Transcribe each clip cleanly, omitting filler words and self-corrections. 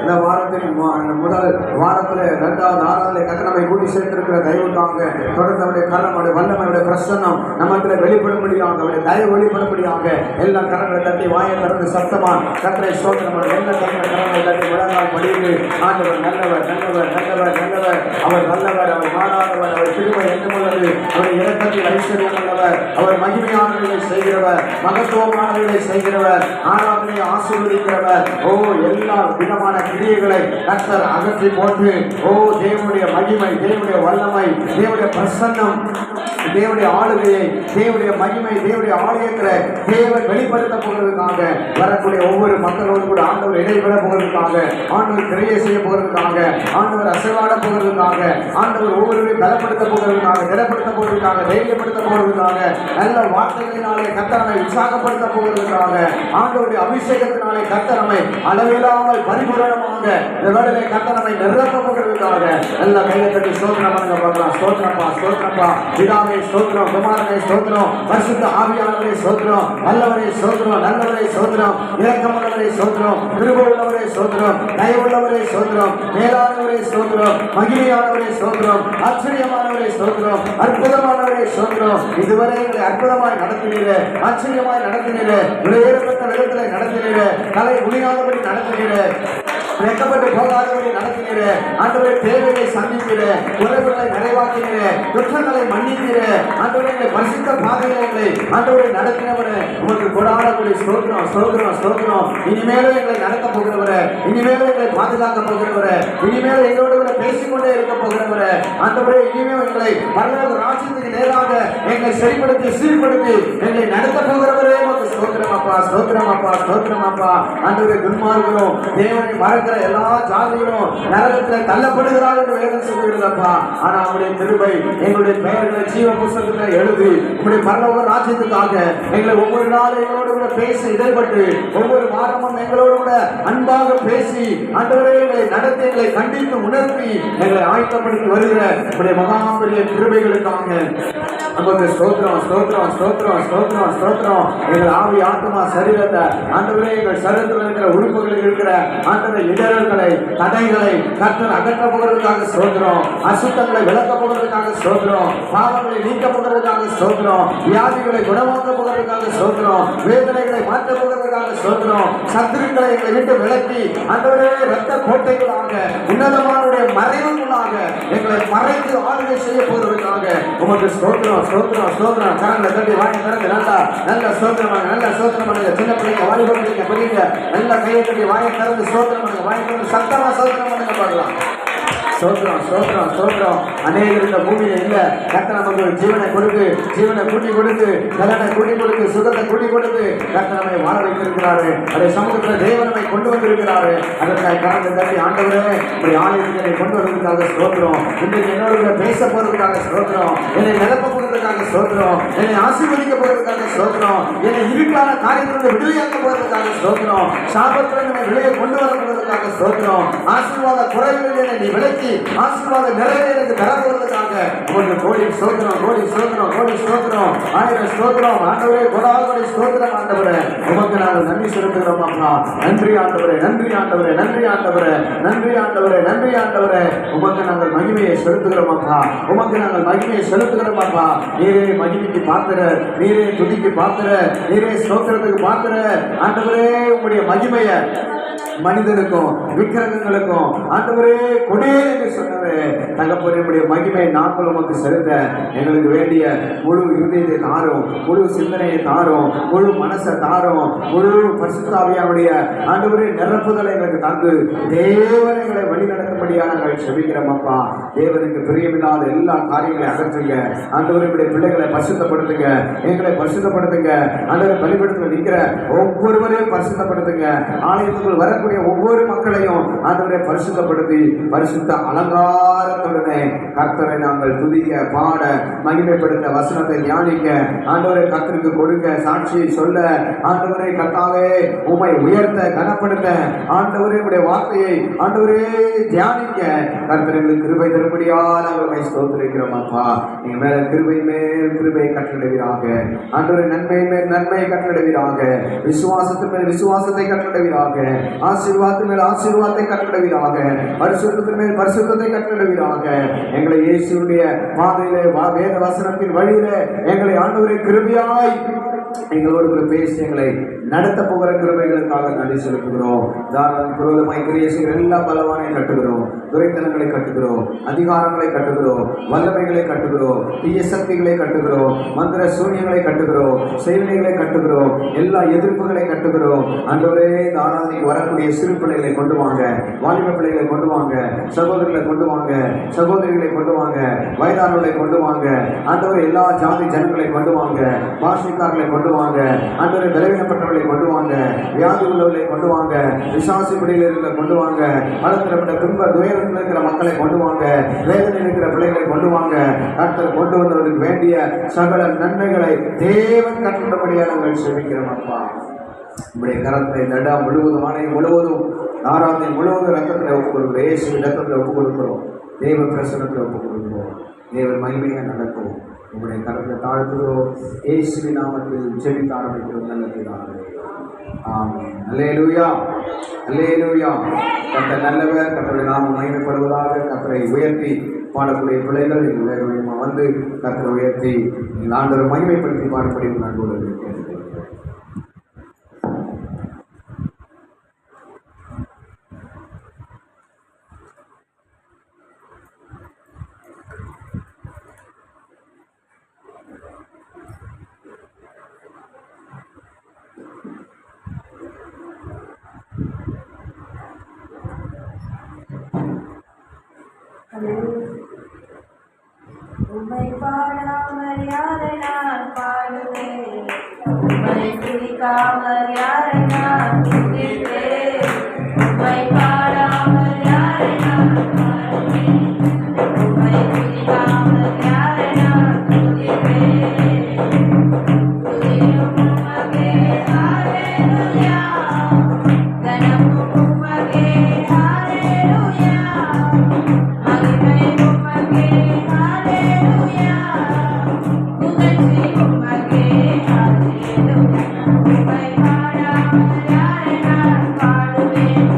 இந்த வாரத்தில் முதல் வாரத்தில் 2வது ஆறாவது கட்டணமை கூட்டி சேர்த்திருக்கிற தயவுக்காக தொடர்ந்து அவருடைய கரம், அவருடைய வல்லமை, அவருடைய பிரசன்னம் நம்மத்துல வெளிப்படும்படியாக, அவருடைய தயவு வெளிப்படும்படியாக எல்லா கரங்களை தட்டி வாயை திறந்து சத்தமா கர்த்தரை ஸ்தோத்திரம். எல்லா கரங்களை தட்டி முழங்கால் படித்து ஆண்டவர் நல்லவர், நல்லவர், நல்லவர், நல்லவர், அவர் நல்லவர், அவர் மாறாதவர், அவர் கிருபை என்றுமுள்ளது, அவர் இரக்கத்தில் ஐஸ்வர்யம் உள்ளவர், அவர் மகிமையானவர்களை செய்கிறவர், மகத்துவமானவர்களை செய்கிறவர், ஆராதனையை ஆசீர்வதிக்கிறவர். ஓ எல்லா விதமான கிரியைகளை கர்த்தர் அகற்றி போட்டு, ஓ தேவனுடைய மகிமை, தேவனுடைய வல்லமை, தேவனுடைய பிரசன்னம், தேவனுடைய ஆளுகையை, தேவனுடைய மகிமை, தேவனுடைய ஆலயங்களை தேவன் வெளிப்படுத்த போகிறதுக்காக வரக்கூடிய ஒவ்வொரு மக்களோடு கூட ஆண்டவர் இடைபெற போகிறதுக்காக, ஆண்டவர் கிரியை செய்ய போகிறதுக்காக, ஆண்டவர் அசைவாட போகிறதுக்காக, ஆண்டவர் ஒவ்வொருவரையும் பலப்படுத்த போகிறதுக்காக, திடப்படுத்த போகிறதுக்காக, தைரியப்படுத்த போகிறதுக்காக, நல்ல வார்த்தைகளினாலே கர்த்தரை உற்சாகப்படுத்த போகிறதுக்காக, ஆண்டவருடைய அபிஷேகத்தினாலே கர்த்தரை அளவில்லாமல் பரிபூரணமாக இந்த வேளையிலே கர்த்தரை நிரப்ப போகிறதுக்காக நல்ல கையை தட்டி ஸ்தோத்திரம் பண்ணுங்க பார்க்கலாம். ஸ்தோத்திரப்பா, ஸ்தோத்திரப்பா, பிதாவே ஸ்தோத்திரம், குமாரனே ஸ்தோத்திரம், பரிசுத்த ஆவியானவரே ஸ்தோத்திரம், வல்லவரே ஸ்தோத்திரம், நல்லவரே ஸ்தோத்திரம், இரக்கமுள்ளவரே ஸ்தோத்திரம், கிருபை உள்ளவரே ஸ்தோத்திரம், தயவுள்ளவரே ஸ்தோத்திரம், மேலானவரே ஸ்தோத்திரம், மகிமையானவரே ஸ்தோத்திரம், ஆச்சரியமானவரே ஸ்தோத்திரம், அற்புதமானவரே ஸ்தோத்திரம். இதுவரை எங்களை அற்புதமாய் நடத்தினீரே, ஆச்சரியமாய் நடத்தினீரே, விலையேறப்பட்ட விதத்திலே நடத்தினீரே, தலை குனியாதபடி நடத்தினீரே, வெட்கப்பட்டு போகாதபடி நடத்தினீரே, ஆண்டவரே தேவையை சந்திக்கிறே, குறைவுகளை நிறைவாக்கினீரே, குற்றங்களை மன்னிக்கிறே, ஆண்டவரே பரிசுத்த பாதைகளை ஆண்டவரை நடத்தினவரே, உங்களுக்கு கொடாடக்கூடிய ஸ்தோத்திரம், ஸ்தோத்திரம், ஸ்தோத்திரம். இனிமேலும் எங்களை நடத்த போகிறவரே, இனிமேலும் எங்களை பாதுகாக்க போகிறவரே, இனிமேலும் எங்களோடு கூட பேசிக்கொண்டே இருக்க போகிறவரே, ஆண்டவரே இனிமேல் எங்களை பரலோக ராஜ்யத்துக்கு நேராக எங்களை சரிப்படுத்தி சீர்படுத்தி எங்களை நடத்த போகிறவரே, உங்களுக்கு ஸ்தோத்திரம் அப்பா, ஸ்தோத்திரம் அப்பா, ஸ்தோத்திரம் அப்பா. ஆண்டவரே துன்மார்களும் தேவனை மறக்கிற எல்லா ஜாதிகளும் நரகத்தில் தள்ளப்படுகிறார் என்று வேதம் சொல்லுகிறதப்பா. ஆனா அவருடைய கிருபை எங்களுடைய பெயர்களை ஜீவ புஸ்தகத்தில் எழுதி உங்களுடைய பரலோக ராஜ்யத்துக்காக எங்களை ஒவ்வொரு நாளும் எங்களோடு கூட பேசி இடைப்பட்டு ஒவ்வொரு வாரமும் எங்களோடு கூட அன்பாக பேசி ஆண்டவரே எங்களை நடத்தி எங்களை கண்டித்து உணர்த்தி எங்களை ஆயத்தப்படுத்தி வருகிற உங்களுடைய மகாபெரிய கிருபைகளுக்காக நமக்கு ஸ்தோத்திரம், ஸ்தோத்திரம், ஸ்தோத்திரம், ஸ்தோத்திரம், ஸ்தோத்திரம். எங்கள் ஆவி, ஆத்மா, சரீரத்தை ஆண்டவரே எங்கள் சரீரத்தில் இருக்கிற உறுப்புகளில் இருக்கிற ஆண்டவரை இடர்களை, தடைகளை கர்த்தர் அகற்ற போகிறதுக்காக ஸ்தோத்திரம், அசுத்தங்களை விளக்க போகிறதுக்காக ஸ்தோத்திரம், பாவங்களை நீக்க போகிறதுக்காக ஸ்தோத்திரம், வியாதிகளை குணமாக்க போகிறதுக்காக ஸ்தோத்திரம், வேதனைகளை மாற்ற போகிறதுக்காக ஸ்தோத்திரம், சத்துருக்களை எங்களை விட்டு விலக்கி ஆண்டவரே இரத்த கோட்டைகளாக உன்னதமானுடைய மறைவுகளாக எங்களை மறைத்து ஆளுகை செய்ய போகிறதுக்காக உமக்கு ஸ்தோத்திரம், ஸ்தோத்திரம், ஸ்தோத்திரம். கரங்களை தட்டி வாங்கி திறந்து நல்லா நல்ல ஸ்தோத்திரம், நல்ல ஸ்தோத்திரம் பண்ணுங்க. சின்ன பிள்ளைங்க, வாலிப பிள்ளைங்க, பெரியங்க நல்ல கையை தட்டி வாங்கி திறந்து ஸ்தோத்திரம் பண்ணுங்க, வாங்கி திறந்து சத்தமா ஸ்தோத்திரம் பண்ணுங்க பார்க்கலாம். ஸ்தோத்திரம், ஸ்தோத்திரம், ஸ்தோத்திரம். அநேகர் இந்த பூமியில இல்ல, கர்த்தர் நமக்கு ஜீவனை கொடுத்து, ஜீவனை கூட்டி கொடுத்து, கலனை கூட்டி கொடுத்து, சுகத்தை கூட்டி கொடுத்து கர்த்தர் நம்மை வாழ வைத்திருக்கிறாரு. அதை சமூகத்தில் தேவனமை கொண்டு வந்திருக்கிறாரு. அதற்காக கரங்களை தட்டி ஆண்டவரே இப்படி ஆலயத்தை கொண்டு வருவதற்காக ஸ்தோத்திரம். இன்றைக்கு என்னோட பேச போறதுக்காக ஸ்தோத்திரம், என்னை நிரப்ப போறதுக்காக ஸ்தோத்திரம், என்னை ஆசீர்வதிக்க போறதுக்காக ஸ்தோத்திரம், என்னை இருக்கான காரியத்திலிருந்து விடுதலையாக்க போறதுக்காக ஸ்தோத்திரம், சாபத்தில் என்னை வெளியே கொண்டு வர போறதுக்காக ஸ்தோத்திரம், ஆசீர்வாத குறைவில் என்னை நீ விலக்கி ஆசீர்வாத நிறைவே எனக்கு தர போறதுக்காக உங்களுக்கு கோடி ஸ்தோத்திரம், கோடி ஸ்தோத்திரம், கோடி ஸ்தோத்திரம், ஆயிரம் ஸ்தோத்திரம். ஆண்டவரே கொடாகோடி ஸ்தோத்திரம். ஆண்டவரே உமக்கு நாங்கள் நன்றி செலுத்துகிறோம் அப்பா. நன்றி ஆண்டவரே, நன்றி ஆண்டவரே, நன்றி ஆண்டவரே, நன்றி ஆண்டவரே, நன்றி ஆண்டவரே. உமக்கு நாங்கள் மகிமையை செலுத்துகிறோம் அப்பா, உமக்கு நாங்கள் மகிமையை செலுத்துகிறோம் அப்பா. நீரே மகிமைக்கு பாத்திர, நீரே துதிக்கு பாத்திர, நீரே ஸ்தோத்திரத்துக்கு பாத்திர. ஆண்டவரே உங்களுடைய மகிமையை மனிதனுக்கும் விக்கிரகங்களுக்கும் ஆண்டவரே கொடே என்று சொன்னவே தகப்பனுடைய மகிமை நாங்கள் உமக்கு செலுத்த எங்களுக்கு வேண்டிய முழு இருதயத்தை தாரும், முழு சிந்தனையை தாரும், முழு மனசை தாரும், முழு பரிசுத்தாவியானுடைய ஆண்டவரே நிரப்புதலை எங்களுக்கு தந்து தேவனைகளை வழி நடத்தும்படியாக நாங்கள் செபிக்கிறோம் அப்பா. தேவனுக்கு பிரியமில்லாத எல்லா காரியங்களையும் அகற்றுங்க ஆண்டவருடைய பிள்ளைகளை பரிசுத்தப்படுத்துங்க, எங்களை பரிசுத்தப்படுத்துங்க. ஆண்டவரை பலிபீடத்தில் நிற்கிற ஒவ்வொருவரையும் பரிசுத்தப்படுத்துங்க. ஆலயத்துக்குள் வரக்கூடிய ஒவ்வொரு மக்களையும் ஆண்டவரை பரிசுத்தப்படுத்தி பரிசுத்த அலங்காரத்துடனே கர்த்தரை நாங்கள் துதிக்க, பாட, மகிமைப்படுத்த, வசனத்தை தியானிக்க, ஆண்டவரை கர்த்தருக்கு கொடுக்க, சாட்சியை சொல்ல, ஆண்டவரை கர்த்தாவே உம்மை உயர்த்த, கனப்படுத்த, ஆண்டவரே உடைய வார்த்தையை ஆண்டவரே தியானிக்க கர்த்தருக்கு கிருபை தரும்படியா நாங்கள் ஸ்தோத்திரிக்கிறோம் அப்பா. நீங்க மேல கிருபை மேல் கிருபை கட்டளைவீராக, ஆண்டவரை நன்மை மேல் நன்மை கட்டளைவீராக, விசுவாசத்தின் மேல் விசுவாசத்தை கட்டளைவீராக, ஆசீர்வாதத்தின் மேல் ஆசீர்வாதத்தை சமாதானத்தை கட்டளைவீராக, பரிசுத்தத்தின் மேல் பரிசுத்தத்தை கட்டளைவீராக. எங்களை இயேசுடைய பாதையிலே வேத வசனத்தின் வழியிலே எங்களை ஆண்டவரே கிருபையாய் எங்களோடு கூட பேசி எங்களை நடத்த போகிற கிருபைகளுக்காக நன்றி செலுத்துகிறோம். விரோதமாய் கிரியை செய்கிற எல்லா பலவானையும் கட்டுகிறோம், துரைத்தனங்களை கட்டுகிறோம், அதிகாரங்களை கட்டுகிறோம், வல்லமைகளை கட்டுகிறோம், தீய சக்திகளை கட்டுகிறோம், மந்திர சூன்யங்களை கட்டுகிறோம், செயல்களை கட்டுகிறோம், எல்லா எதிர்ப்புகளை கட்டுகிறோம். அன்றவரே இந்த ஆராதனைக்கு வரக்கூடிய சிறு பிள்ளைகளை கொண்டு வாங்க, வாலிப பிள்ளைகளை கொண்டு வாங்க, சகோதரிகளை கொண்டு வாங்க, சகோதரிகளை கொண்டு வாங்க, வயதானவர்களை கொண்டு வாங்க. ஆண்டவர் எல்லா ஜாதி ஜனங்களை கொண்டு வாங்க, பாஷைக்காரர்களை கொண்டு வாங்க. ஆண்டவரை பலவீனப்பட்டவர்களை கொண்டு வாங்க, வியாதி உள்ளவர்களை கொண்டு வாங்க, விசாசி பிடிகளை கொண்டு வாங்க, பலத்திரப்பட்ட துன்ப துயரத்தில் இருக்கிற மக்களை கொண்டு வாங்க, வேதனை இருக்கிற பிள்ளைகளை கொண்டு வாங்க. கர்த்தர் கொண்டு வந்தவர்களுக்கு வேண்டிய சகல நன்மைகளை தேவன் கற்றுள்ளபடியாக நாங்கள் செபிக்கிறோம். அப்பா, உங்களுடைய கரத்தை நட முழுவதும் ஆணை முழுவதும் ஆராதனை முழுவதும் ரத்தத்தில் ஒப்புக் கொடுக்கிறோம், இயேசு ரத்தத்தில் ஒப்புக் கொடுக்கிறோம், தேவ பிரசனத்தில் ஒப்புக் கொடுக்கிறோம். தேவன் மகிமையாக நடக்கும். உங்களுடைய கரத்தை தாழ்த்துகிறோம், இயேசுவின் நாமத்தில் ஜெபிக்க ஆரம்பிக்கிறோம். நல்லது. ஆமென். அல்லேலூயா, அல்லேலூயா. கர்த்தர் நல்லவர், கர்த்தருடைய நாமம் மகிமைப்படுவதாக. கர்த்தரை உயர்த்தி பாடக்கூடிய பிள்ளைகள் எங்கள் வேகமாக வந்து கர்த்தரை உயர்த்தி எங்கள் ஆண்டவரை மகிமைப்படுத்தி பாடப்படி நண்போடு இருக்கிறேன். உம்மை பாடாமல் யாரை நான் பாடுவேன், உம்மை துதிக்காமல் யாரை நான் துதிப்பேன். உம்மை பாடாமல் யாரை நான் பாடுவேன், உம்மை துதிக்காமல் யாரை நான் துதிப்பேன். துதியும் உமக்கே, ஹல்லேலூயா, கனமும் உமக்கே, ஹல்லேலூயா, மகிமை உமக்கே, ஹல்லேலூயா, புகழ்ச்சி உமக்கே, ஹல்லேலூயா. உம்மை பாடாமல் யாரை நான் பாடுவேன்,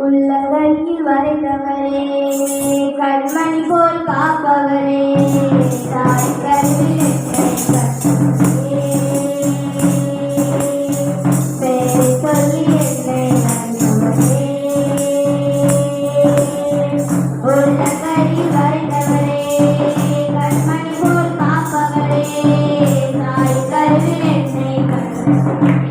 உள்ளங்கையில் வரைந்தவரே, கண்மணி போல் காப்பவரே, தாய் கருவில் பேரை சொல்லி என்னை அறிந்தவரே. உள்ளங்கையில் வரைந்தவரே, கண்மணி போல் காப்பவரே, தாய் கருவில் என்னை கண்டவரே.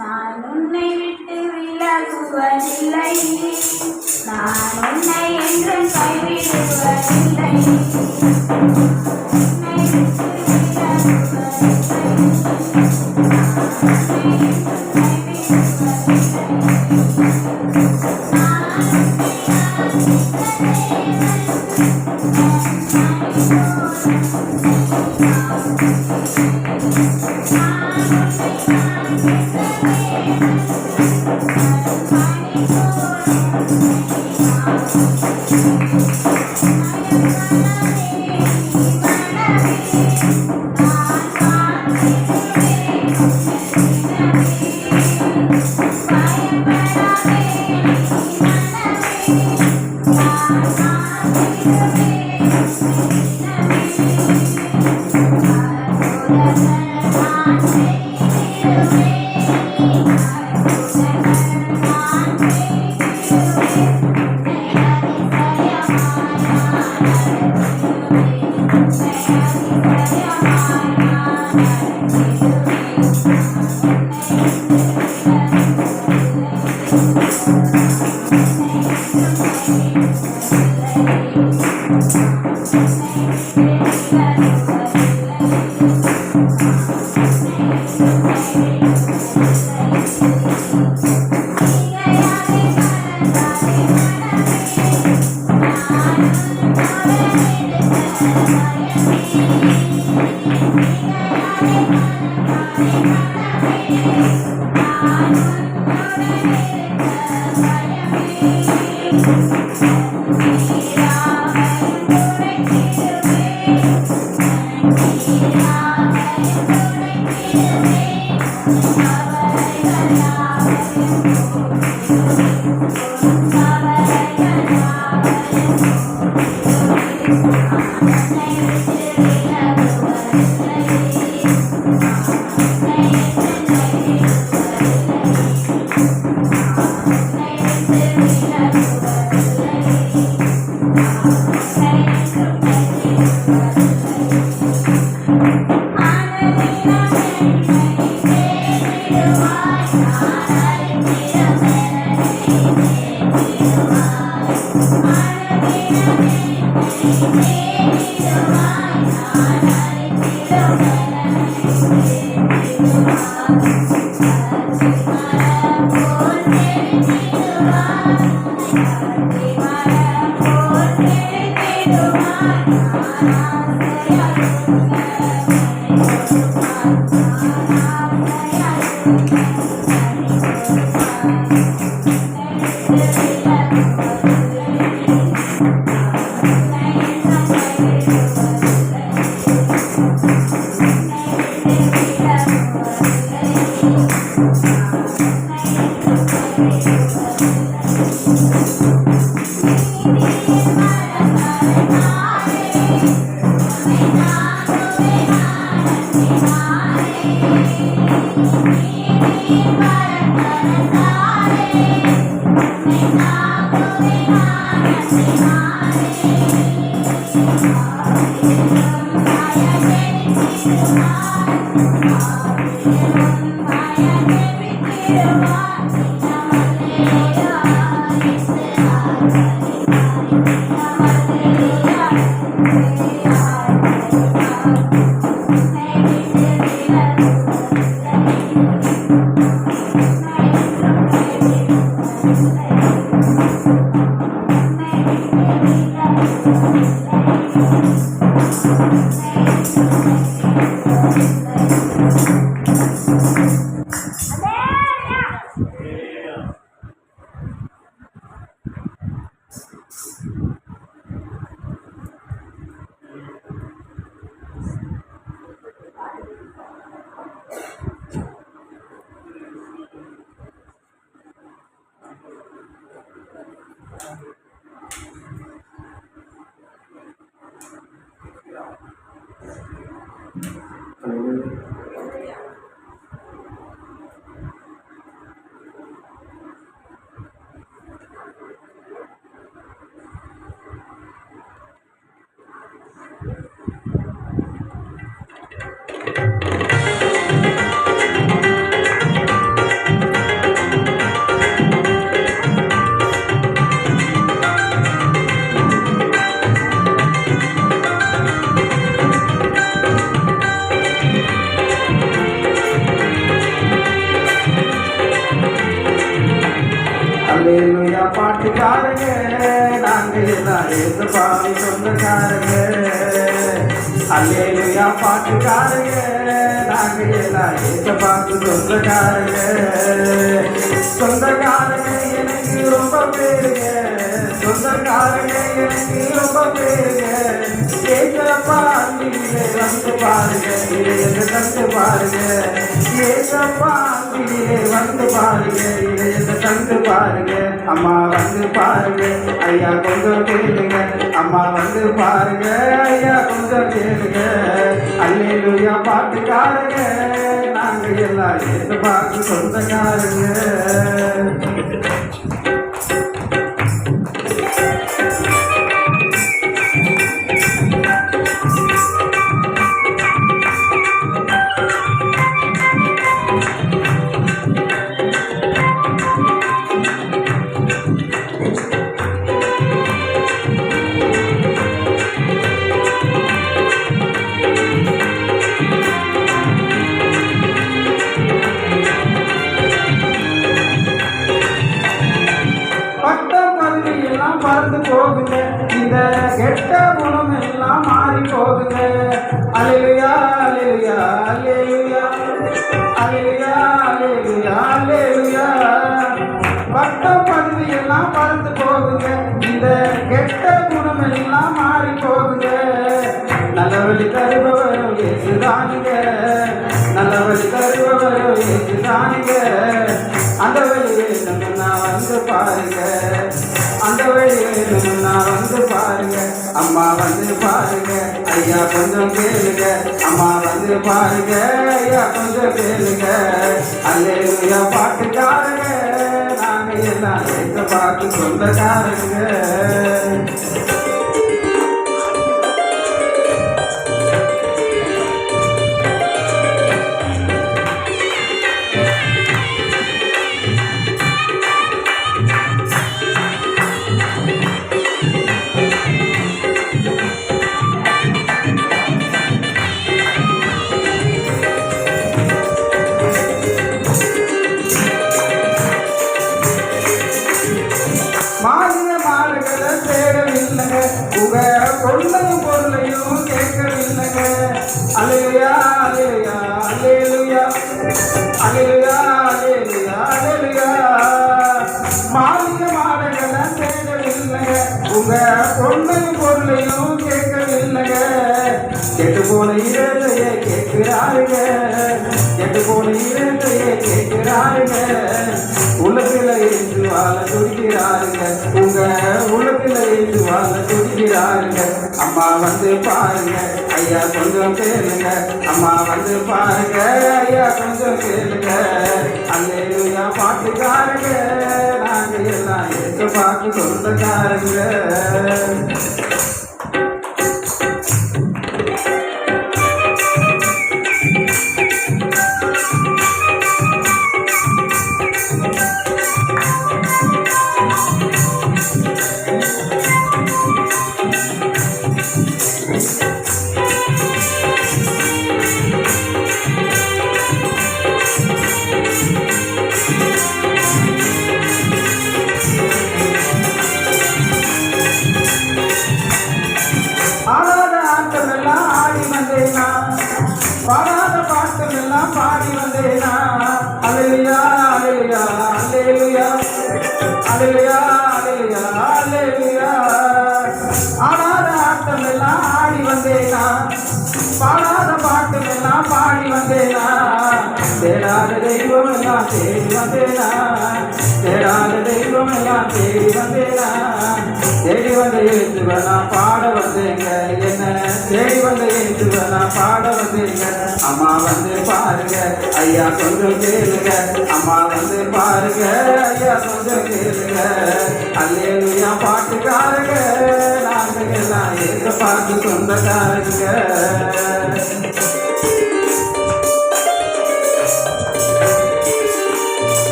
நான் உன்னை விட்டு விலகுவதில்லை, நான் உன்னை என்றும் கைவிடுவதில்லை. உன்னை விட்டு விலகுவதில்லை. அல்லேலூயா பாட்டுக்காரங்க நாங்க எல்லாம் ஏசுபாவி சொந்தக்காரங்க. அல்லேலூயா பாட்டுக்காரங்க நாங்க எல்லாம் ஏசுபாக்கு சொந்தக்காரங்க. சொந்தக்காரங்க எனக்கு ரொம்ப பேருங்க, சொந்தக்காரங்க எனக்கு ரொம்ப பேருங்க. ஏசப்பா அன்பிலே வந்து பாருங்க, இளையது தந்து பாருங்க. ஏசப்பா அன்பிலே வந்து பாருங்க, இளையது தந்து பாருங்க. அம்மா வந்து பாருங்க, ஐயா கொஞ்சம் கேளுங்க. அம்மா வந்து பாருங்க, ஐயா கொஞ்சம் கேளுங்க. அல்லேலூயா பாட்டுக்காரங்க நாங்க எல்லாம் ஏசப்பாக்கு சொந்தக்காரங்க. பறந்து போகுங்க, இந்த கெட்ட குணம் எல்லாம் மாறி போகுங்க. அல்லேலூயா அல்லேலூயா அல்லேலூயா அல்லேலூயா அல்லேலூயா அல்லேலூயா வேணும்னா வந்து பாருங்க, அந்த வழி வேணும்னா வந்து பாருங்க. அம்மா வந்து பாருங்க, ஐயா கொஞ்சம் கேளுங்க. அம்மா வந்து பாருங்க, ஐயா கொஞ்சம் கேளுங்க. அல்லேலூயா பாட்டுக்காரங்க, நாங்க எல்லாம் ஏற்ற பாட்டு சொந்தக்காரங்க. மாறிய மாடுகளை தேடவில்லைங்க, உங்க கொள்ளையும் பொருளையும் கேட்கவில்லைங்க. அல்லேலூயா அல்லேலூயா அல்லேலூயா அல்லேலூயா அல்லேலூயா அல்லேலூயா. மாறிய மாடுகளை தேடவில்லைங்க, உங்க கொள்ளையும் பொருளையும் கேட்கவில்லைங்க. கெட்டு போன இறைத்தையே கேட்கிறாருங்க, கெட்டு போன இறைத்தையே கேட்கிறாருங்க. உள்ளத்துல ஏற்று வாழ துடிக்கிறாருங்க, உங்க உள்ளத்துல ஏற்று வாழ துடிக்கிறாருங்க. அம்மா வந்து பாருங்க, ஐயா கொஞ்சம் கேளுங்க. அம்மா வந்து பாருங்க, ஐயா கொஞ்சம் கேளுங்க. அல்லேலூயா பாட்டுக்காரங்க, நாங்க எல்லாம் ஏற்ற பாட்டு சொந்தக்காரங்க. ஆடாத ஆட்டமெல்லாம் ஆடி வந்தேனா, பாடாத பாட்டமெல்லாம் பாடி வந்தேனா. அல்லேலூயா அல்லேலூயா அல்லேலூயா அல்லேலூயா அல்லேலூயா அல்லேலூயா. ஆடாத ஆட்டமெல்லாம் ஆடி வந்தேனா, பாடாத பாட்டமெல்லாம் பாடி வந்தேனா. தேடாத தெய்வம் எல்லாம் தேடி வந்தேனா, தேடாத தெய்வம் எல்லாம் தேடி வந்தேனா. தேடி வந்த இயேசுவனா பாட வந்தேங்க, என்ன தேடி வந்த இயேசுவனா பாட வந்தேங்க. அம்மா வந்து பாருங்க, ஐயா கொஞ்சம் கேளுங்க. அம்மா வந்து பாருங்க, ஐயா கொஞ்சம் கேளுங்க. அல்லேலூயா பாட்டுக்காரங்க, நாங்க எல்லாம் ஏற்ற பாட்டு சொந்தக்காரங்க.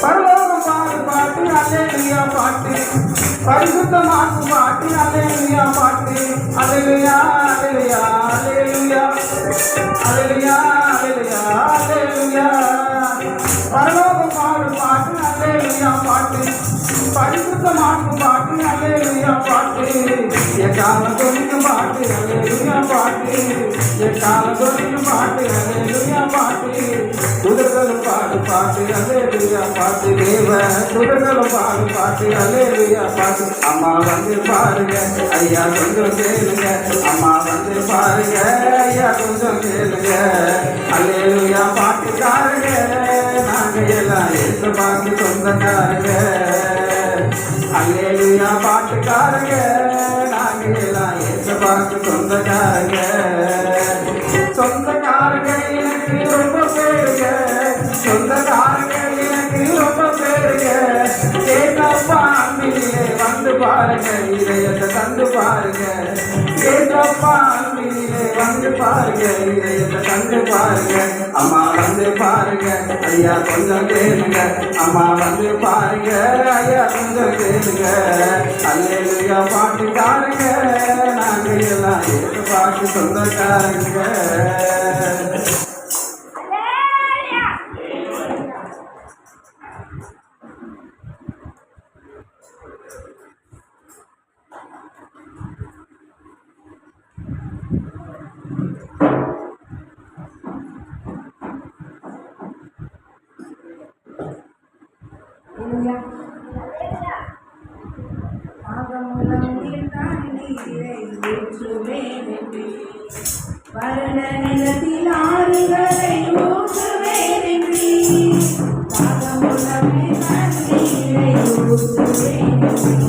பரலோகம் பாடு பாட்டு அல்லேலூயா பாட்டு, பரிசுத்தமாக்கு பாட்டு அல்லேலூயா பாட்டு. அல்லேலூயா அல்லேலூயா அல்லேலூயா அல்லேலூயா அல்லேலூயா அல்லேலூயா. பரலோகம் பாடு பாட்டு அல்லேலூயா பாட்டு, பரிசுத்தமாக்கு பாட்டு அல்லேலூயா பாட்டு. எக்காலம் சொல்லிக்கும் பாட்டு அல்லேலூயா பாட்டு, எக்காலம் சொல்லிக்கும் பாட்டு அல்லேலூயா பாட்டு. துதர்களும் பாடு பாட்டு அல்லேலூயா பாட்டு, தேவ துதர்களும் பாடு பாட்டு அல்லேலூயா பாட்டு. அம்மா வந்து பாருங்க, ஐயா கொஞ்சம் கேளுங்க. அம்மா வந்து பாருங்க, ஐயா கொஞ்சம் கேளுங்க. அல்லேலூயா பாட்டுக்காரங்க, நாங்க எல்லாம் ஏற்ற பாட்டு சொந்தக்காரங்க. அல்லேலூயா பாட்டுக்காரங்க, நாங்க எல்லாம் ஏற்ற பாட்டு சொந்தக்காரங்க. சொந்தக்காரங்க எனக்கு ரொம்ப பேருங்க, சொந்தக்காரங்க எனக்கு ரொம்ப பேருங்க. கேட்டப்பா அன்பிலே வந்து பாருங்க, இதயத்தை தந்து பாருங்க. கேட்டப்பா அன்பிலே வந்து பாருங்க, இதயத்தை தந்து பாருங்க. அம்மா வந்து பாருங்க, ஐயா கொஞ்சம் கேளுங்க. அம்மா வந்து பாருங்க, ஐயா கொஞ்சம் கேளுங்க. அல்லேலூயா பாட்டுக்காரங்க, நாங்க எல்லாம் ஏற்ற பாட்டு சொந்தக்காரங்க. நீரை ஊற்றுவேனென்றே. வறண்ட நிலத்தில் ஆறுகளை ஊற்றுவேனென்றே. தாகமுள்ளமே தண்ணீரை ஊற்றுவேனென்றே.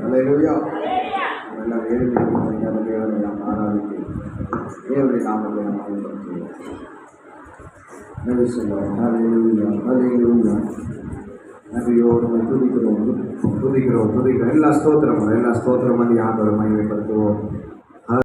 அல்லேலூயா. எல்லாம் தேவனை நாம் ஆராதித்து தேவனுடைய நாமத்தை நாம் ஆராதிக்கிறோம். அல்லேலூயா, அல்லேலூயா. நன்றியோடு உம்மை துதிக்கிறோம். எல்லா ஸ்தோத்திரம் பண்ணி ஆண்டவரை மகிமைப்படுத்துவோம்.